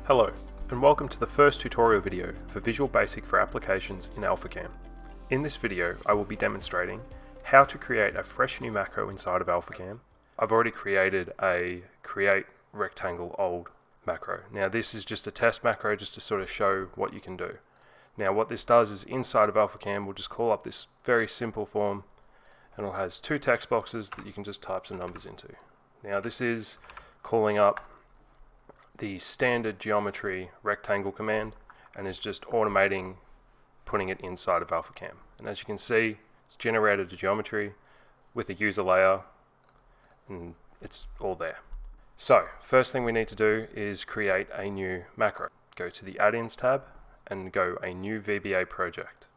Hello, and welcome to the first tutorial video for Visual Basic for applications in ALPHACAM. In this video, I will be demonstrating how to create a fresh new macro inside of ALPHACAM. I've already created a create rectangle old macro. Now this is just a test macro just to sort of show what you can do. Now what this does is inside of ALPHACAM we'll just call up this very simple form, and it has two text boxes that you can just type some numbers into. Now this is calling up the standard geometry rectangle command and is just automating putting it inside of ALPHACAM. And as you can see, it's generated a geometry with a user layer and it's all there. So first thing we need to do is create a new macro. Go to the add-ins tab and go a new VBA project.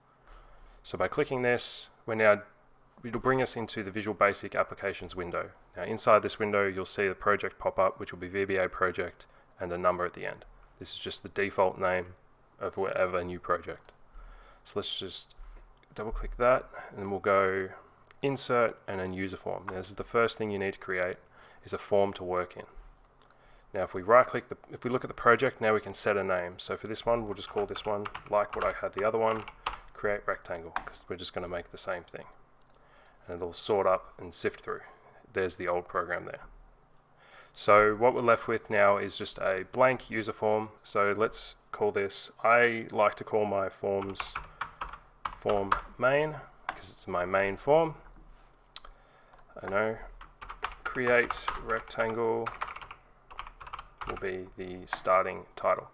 So by clicking this, it'll bring us into the Visual Basic applications window. Now inside this window you'll see the project pop up, which will be VBA project and a number at the end. This is just the default name of whatever new project. So let's just double click that and then we'll go insert and then user form. Now this is the first thing you need to create, is a form to work in. Now if we right click, if we look at the project, now we can set a name. So for this one we'll just call this one, like what I had the other one, create rectangle, because we're just going to make the same thing. And it'll sort up and sift through. There's the old program there. So what we're left with now is just a blank user form. So let's call this, I like to call my forms form main because it's my main form. I know create rectangle will be the starting title.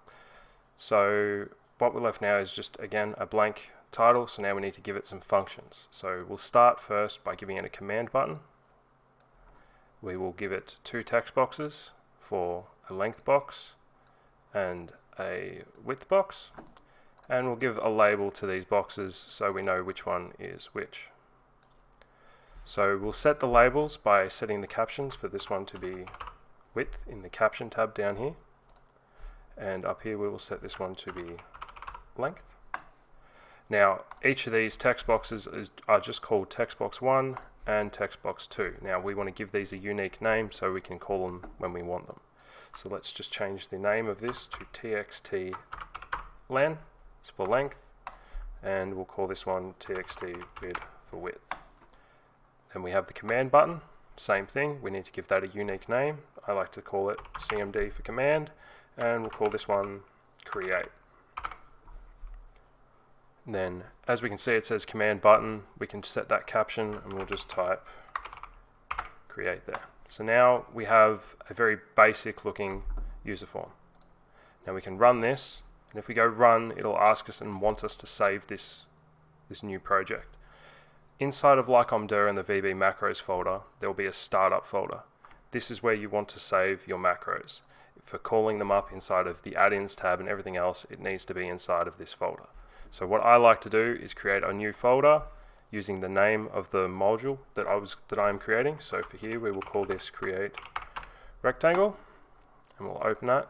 So what we're left now is just again a blank title. So now we need to give it some functions. So we'll start first by giving it a command button. We will give it two text boxes for a length box and a width box, and we'll give a label to these boxes so we know which one is which. So we'll set the labels by setting the captions for this one to be width in the caption tab down here, and up here we will set this one to be length. Now each of these text boxes are just called text box 1 and text box 2. Now we want to give these a unique name so we can call them when we want them. So let's just change the name of this to txt len, it's for length, and we'll call this one txt vid for width. Then we have the command button, same thing, we need to give that a unique name. I like to call it cmd for command, and we'll call this one create. Then, as we can see, it says command button. We can set that caption and we'll just type create there. So now we have a very basic looking user form. Now we can run this, and if we go run, it'll ask us and want us to save this new project. Inside of ALPHACAM in the VBA Macros folder, there will be a startup folder. This is where you want to save your macros. For calling them up inside of the add-ins tab and everything else, it needs to be inside of this folder. So what I like to do is create a new folder using the name of the module that I'm creating. So for here we will call this create rectangle, and we'll open that.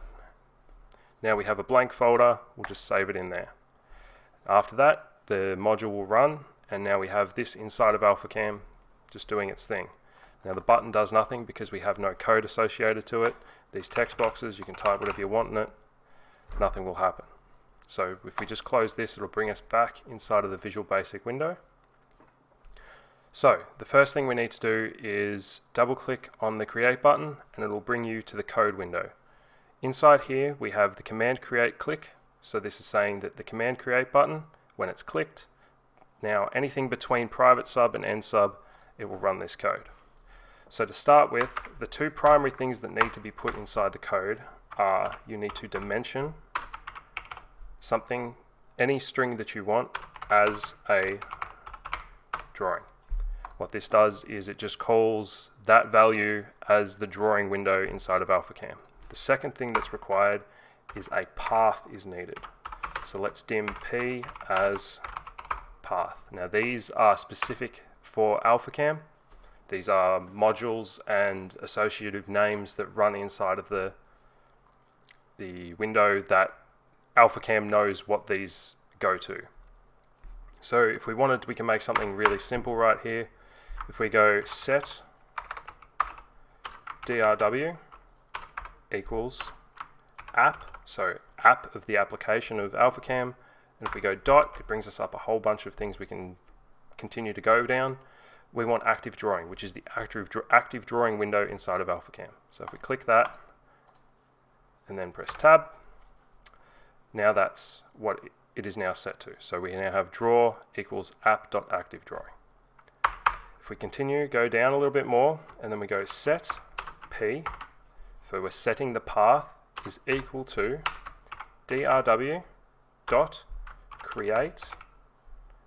Now we have a blank folder, we'll just save it in there. After that the module will run, and now we have this inside of ALPHACAM just doing its thing. Now the button does nothing because we have no code associated to it. These text boxes, you can type whatever you want in it, nothing will happen. So if we just close this, it'll bring us back inside of the Visual Basic window. So the first thing we need to do is double click on the create button and it'll bring you to the code window. Inside here we have the command create click. So this is saying that the command create button, when it's clicked, now anything between private sub and end sub, it will run this code. So to start with, the two primary things that need to be put inside the code are you need to dimension something, any string that you want, as a drawing. What this does is it just calls that value as the drawing window inside of ALPHACAM. The second thing that's required is a path is needed. So let's dim p as path. Now these are specific for ALPHACAM. These are modules and associative names that run inside of the window that ALPHACAM knows what these go to. So if we wanted, we can make something really simple right here. If we go set drw equals app, so app of the application of ALPHACAM. And if we go dot, it brings us up a whole bunch of things we can continue to go down. We want active drawing, which is the active drawing window inside of ALPHACAM. So if we click that and then press tab, now that's what it is now set to. So we now have draw equals app.activeDrawing. If we continue, go down a little bit more, and then we go set p, so we're setting the path is equal to drw dot create,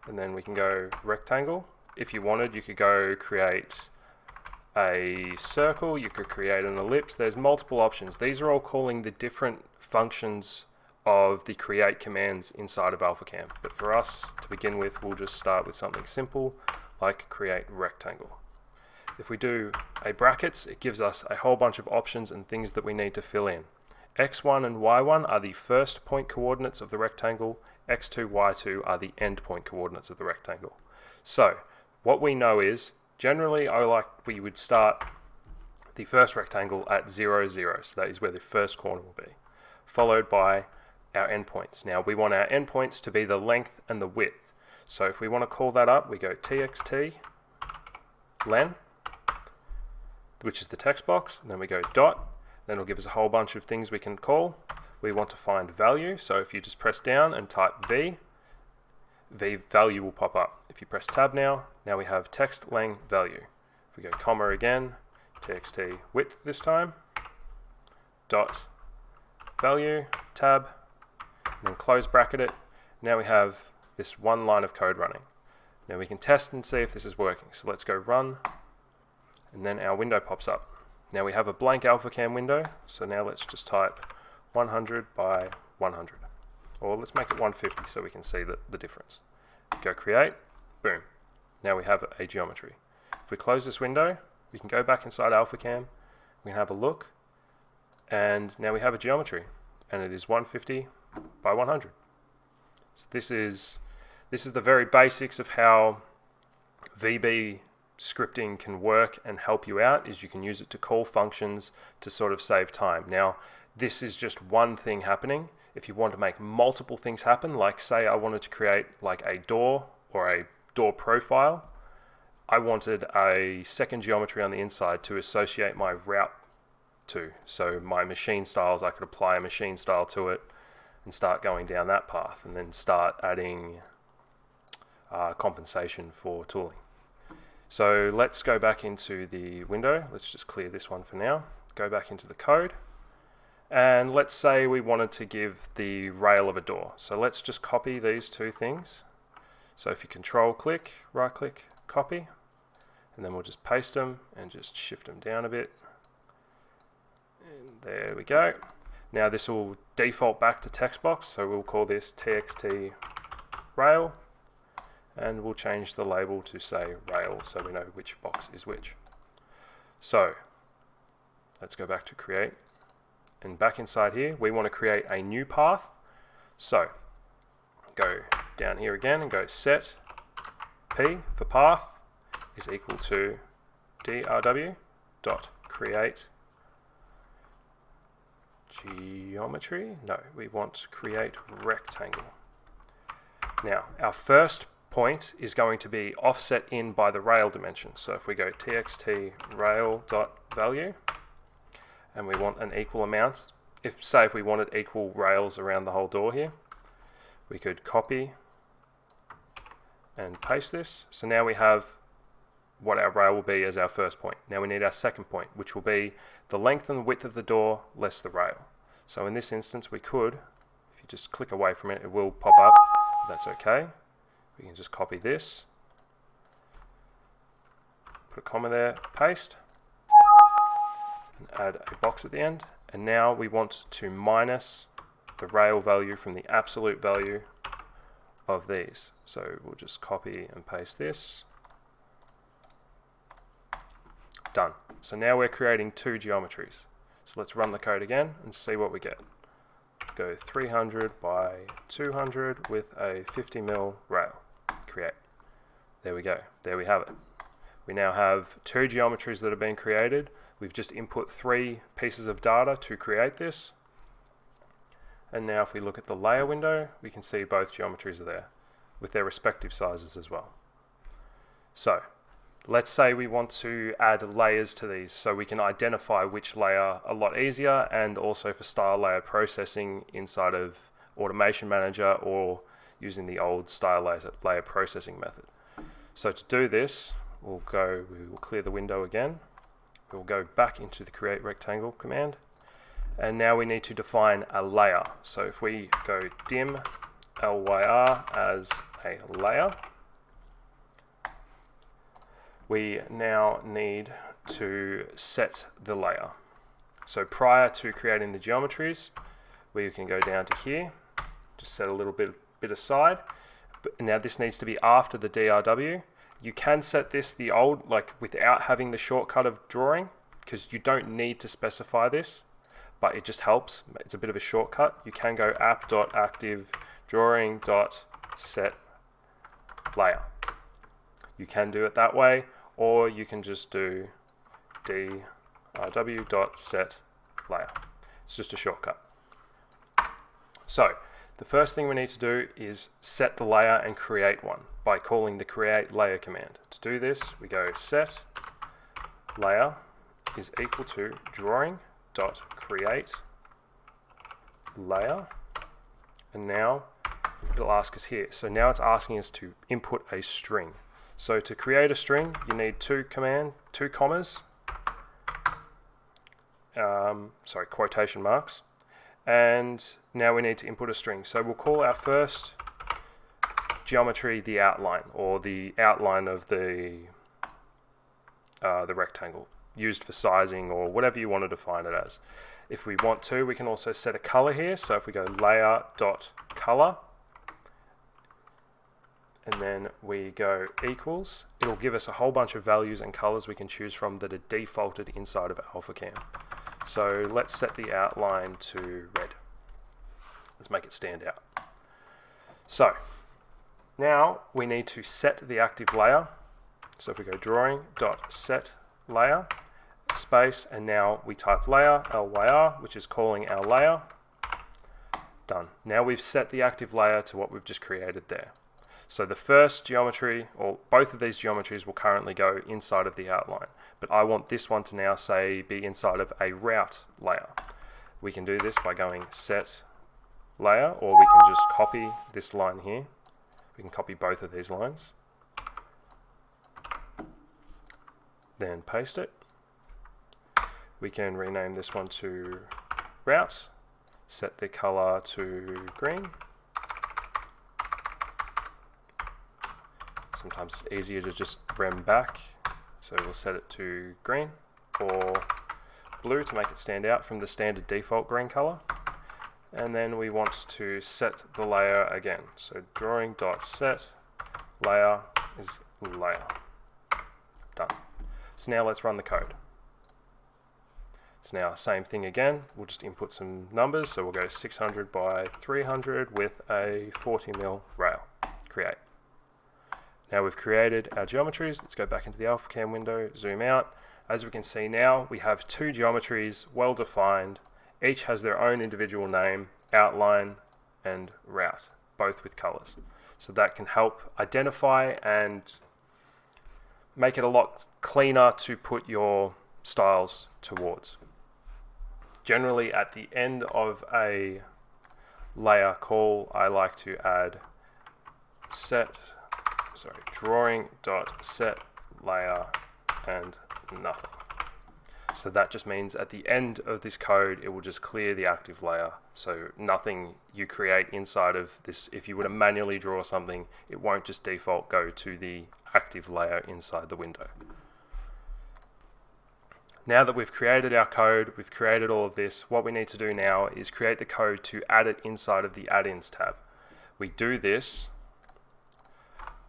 and then we can go rectangle. If you wanted, you could go create a circle, you could create an ellipse. There's multiple options. These are all calling the different functions of the create commands inside of ALPHACAM. But for us, to begin with, we'll just start with something simple like create rectangle. If we do a brackets, it gives us a whole bunch of options and things that we need to fill in. x1 and y1 are the first point coordinates of the rectangle. x2, y2 are the end point coordinates of the rectangle. So what we know is, generally we would start the first rectangle at 0, 0. So that is where the first corner will be, followed by our endpoints. Now we want our endpoints to be the length and the width. So if we want to call that up, we go txt len, which is the text box, and then we go dot, then it'll give us a whole bunch of things we can call. We want to find value, so if you just press down and type v value will pop up. If you press tab now we have text lang value. If we go comma again, txt width this time, dot value, tab, and then close bracket it. Now we have this one line of code running. Now we can test and see if this is working. So let's go run, and then our window pops up. Now we have a blank ALPHACAM window, so now let's just type 100 by 100. Or let's make it 150 so we can see the difference. Go create, boom. Now we have a geometry. If we close this window, we can go back inside ALPHACAM, we can have a look, and now we have a geometry, and it is 150 by 100. So this is the very basics of how VB scripting can work and help you out. Is you can use it to call functions to sort of save time. Now this is just one thing happening. If you want to make multiple things happen, like say I wanted to create like a door or a door profile, I wanted a second geometry on the inside to associate my route to. So my machine styles, I could apply a machine style to it and start going down that path, and then start adding compensation for tooling. So let's go back into the window. Let's just clear this one for now. Go back into the code. And let's say we wanted to give the rail of a door. So let's just copy these two things. So if you control click, right click, copy, and then we'll just paste them and just shift them down a bit. And there we go. Now this will default back to text box, so we'll call this txt rail, and we'll change the label to say rail so we know which box is which. So let's go back to create, and back inside here we want to create a new path. So go down here again and go set p for path is equal to drw dot create geometry. No, we want to create rectangle. Now our first point is going to be offset in by the rail dimension. So if we go txt rail dot value, and we want an equal amount, if we wanted equal rails around the whole door here, we could copy and paste this. So now we have what our rail will be as our first point. Now we need our second point, which will be the length and the width of the door less the rail. So in this instance we could, if you just click away from it, it will pop up. That's okay. We can just copy this, put a comma there, paste, and add a box at the end. And now we want to minus the rail value from the absolute value of these. So we'll just copy and paste this. Done. So now we're creating two geometries. So let's run the code again and see what we get. Go 300 by 200 with a 50mm rail. Create. There we go. There we have it. We now have two geometries that have been created. We've just input 3 pieces of data to create this. And now if we look at the layer window, we can see both geometries are there with their respective sizes as well. So let's say we want to add layers to these so we can identify which layer a lot easier, and also for style layer processing inside of Automation Manager or using the old style layer processing method. So to do this, we will clear the window again. We'll go back into the create rectangle command, and now we need to define a layer. So if we go dim lyr as a layer, we now need to set the layer. So prior to creating the geometries, we can go down to here, just set a little bit aside. But now this needs to be after the DRW. You can set this the old, like without having the shortcut of drawing, because you don't need to specify this, but it just helps. It's a bit of a shortcut. You can go app.active drawing.set layer. You can do it that way, or you can just do drw.set layer. It's just a shortcut. So the first thing we need to do is set the layer and create one by calling the create layer command. To do this, we go set layer is equal to drawing.create layer, and now it'll ask us here. So now it's asking us to input a string. So to create a string, you need two commas, quotation marks, and now we need to input a string. So we'll call our first geometry the outline, or the outline of the rectangle, used for sizing or whatever you want to define it as. If we want to, we can also set a color here. So if we go layer.color, and then we go equals, it'll give us a whole bunch of values and colors we can choose from that are defaulted inside of ALPHACAM. So let's set the outline to red. Let's make it stand out. So now we need to set the active layer. So if we go drawing.set layer space, and now we type layer, lyr, which is calling our layer. Done. Now we've set the active layer to what we've just created there. So the first geometry, or both of these geometries, will currently go inside of the outline, but I want this one to now be inside of a route layer. We can do this by going set layer, or we can just copy this line here. We can copy both of these lines, then paste it. We can rename this one to route, set the color to green. Sometimes it's easier to just rem back, so we'll set it to green or blue to make it stand out from the standard default green color. And then we want to set the layer again. So drawing.set layer is layer. Done. So now let's run the code. So now same thing again, we'll just input some numbers. So we'll go 600 by 300 with a 40mm rail. Create. Now we've created our geometries. Let's go back into the ALPHACAM window, zoom out. As we can see now, we have two geometries well defined. Each has their own individual name, outline, and route, both with colors. So that can help identify and make it a lot cleaner to put your styles towards. Generally, at the end of a layer call, I like to add drawing.set layer and nothing. So that just means at the end of this code, it will just clear the active layer. So nothing you create inside of this, if you were to manually draw something, it won't just default go to the active layer inside the window. Now that we've created our code, we've created all of this, what we need to do now is create the code to add it inside of the add-ins tab. We do this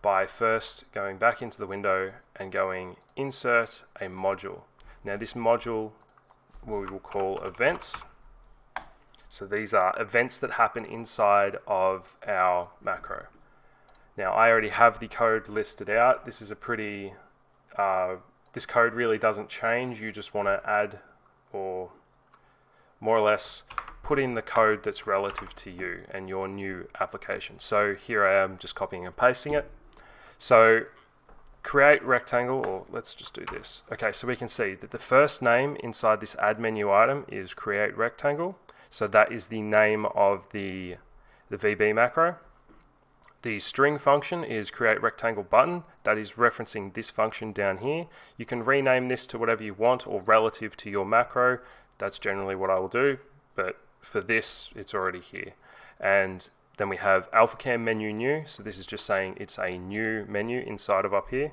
by first going back into the window and going insert a module. Now this module we will call events. So these are events that happen inside of our macro. Now I already have the code listed out. This is a pretty, this code really doesn't change. You just want to add, or more or less put in the code that's relative to you and your new application. So here I am just copying and pasting it. So create rectangle, or let's just do this. Okay, so we can see that the first name inside this add menu item is create rectangle. So that is the name of the VB macro. The string function is create rectangle button. That is referencing this function down here. You can rename this to whatever you want or relative to your macro. That's generally what I will do, but for this, it's already here. And then we have ALPHACAM menu new. So this is just saying it's a new menu inside of up here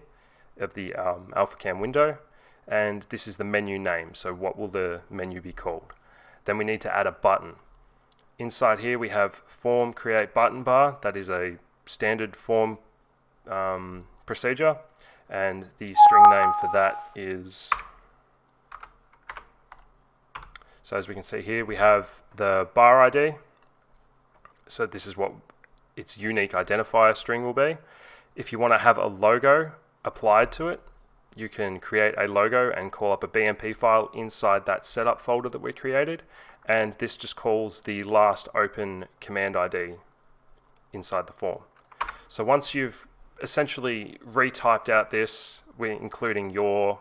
of the ALPHACAM window. And this is the menu name. So what will the menu be called? Then we need to add a button. Inside here, we have form create button bar. That is a standard form procedure. And the string name for that is, so as we can see here, we have the bar ID. So this is what its unique identifier string will be. If you want to have a logo applied to it, you can create a logo and call up a BMP file inside that setup folder that we created. And this just calls the last open command ID inside the form. So once you've essentially retyped out this, including your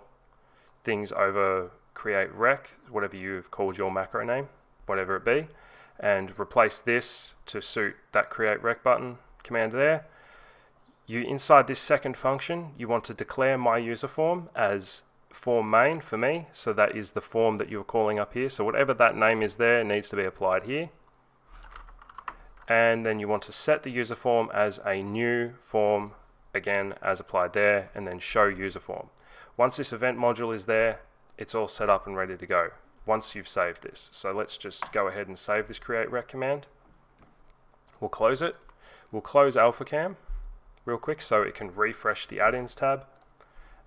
things over create rec, whatever you've called your macro name, whatever it be, and replace this to suit that create rec button command there. You inside this second function, you want to declare my user form as form main for me. So that is the form that you're calling up here. So whatever that name is there needs to be applied here. And then you want to set the user form as a new form, again as applied there, and then show user form. Once this event module is there, it's all set up and ready to go once you've saved this. So let's just go ahead and save this create rec command. We'll close it. We'll close ALPHACAM real quick so it can refresh the add-ins tab.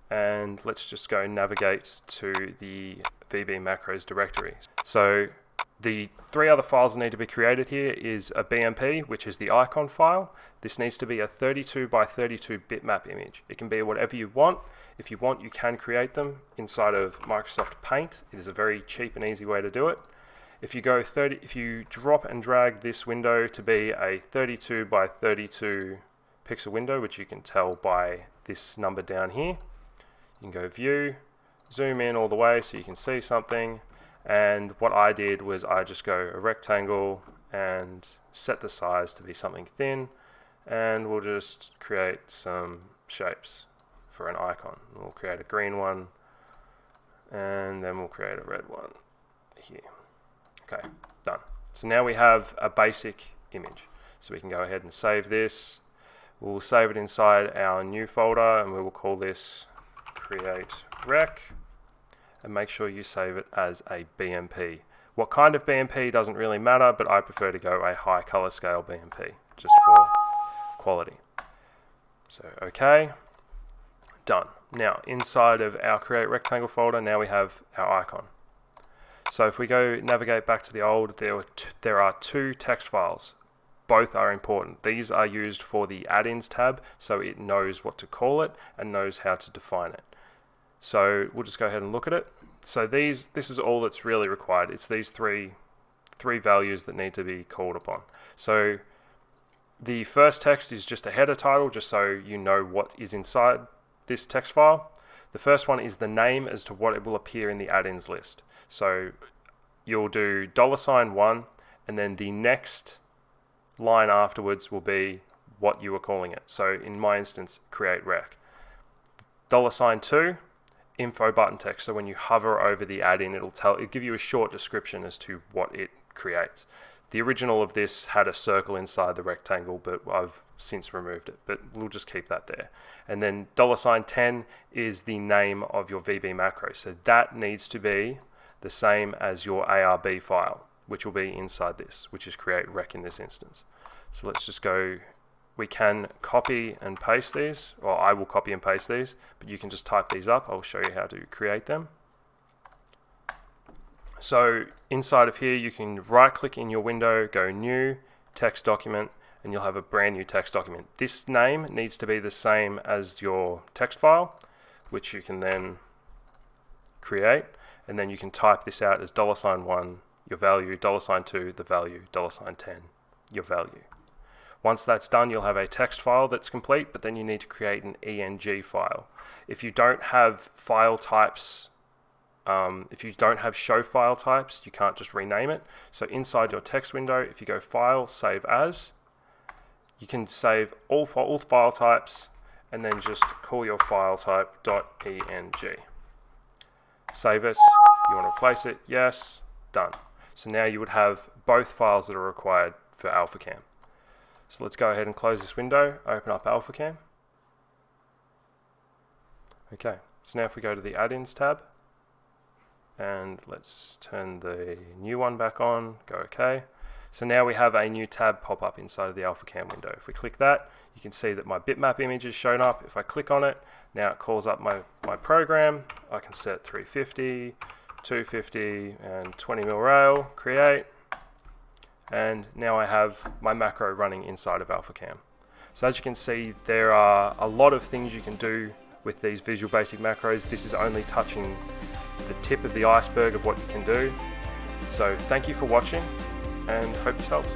And let's just go navigate to the VB Macros directory. So the three other files that need to be created here is a BMP, which is the icon file. This needs to be a 32 by 32 bitmap image. It can be whatever you want. If you want, you can create them inside of Microsoft Paint. It is a very cheap and easy way to do it. If you drop and drag this window to be a 32 by 32 pixel window, which you can tell by this number down here, you can go view, zoom in all the way so you can see something. And what I did was I just go a rectangle and set the size to be something thin, and we'll just create some shapes for an icon. We'll create a green one, and then we'll create a red one here. Okay, done. So now we have a basic image. So we can go ahead and save this. We'll save it inside our new folder, and we will call this create rec. And make sure you save it as a BMP. What kind of BMP doesn't really matter, but I prefer to go a high color scale BMP just for quality. So okay, done. Now inside of our create rectangle folder, now we have our icon. So if we go navigate back to the old, there are two text files. Both are important. These are used for the add-ins tab, so it knows what to call it and knows how to define it. So we'll just go ahead and look at it. So this is all that's really required. It's these three values that need to be called upon. So the first text is just a header title, just so you know what is inside this text file. The first one is the name as to what it will appear in the add-ins list. So you'll do $1, and then the next line afterwards will be what you were calling it. So in my instance, create rec. $2, info button text. So when you hover over the add-in, it'll give you a short description as to what it creates. The original of this had a circle inside the rectangle, but I've since removed it, but we'll just keep that there. And then $10 is the name of your VB macro. So that needs to be the same as your ARB file, which will be inside this, which is create rec in this instance. So let's just go, we can copy and paste these, or I will copy and paste these, but you can just type these up. I'll show you how to create them. So inside of here, you can right click in your window, go new, text document, and you'll have a brand new text document. This name needs to be the same as your text file, which you can then create, and then you can type this out as $1 your value, $2, the value, $10, your value. Once that's done, you'll have a text file that's complete, but then you need to create an ENG file. If you don't have file types, if you don't have show file types, you can't just rename it. So inside your text window, if you go File, Save As, you can save all file types and then just call your file type .png. Save it. You want to replace it? Yes. Done. So now you would have both files that are required for ALPHACAM. So let's go ahead and close this window, open up ALPHACAM. Okay, so now if we go to the Add-ins tab, and let's turn the new one back on, go OK. So now we have a new tab pop up inside of the ALPHACAM window. If we click that, you can see that my bitmap image is shown up. If I click on it, now it calls up my program. I can set 350, 250, and 20 mil rail, create. And now I have my macro running inside of ALPHACAM. So as you can see, there are a lot of things you can do with these Visual Basic macros. This is only touching the tip of the iceberg of what you can do. So thank you for watching and hope this helps.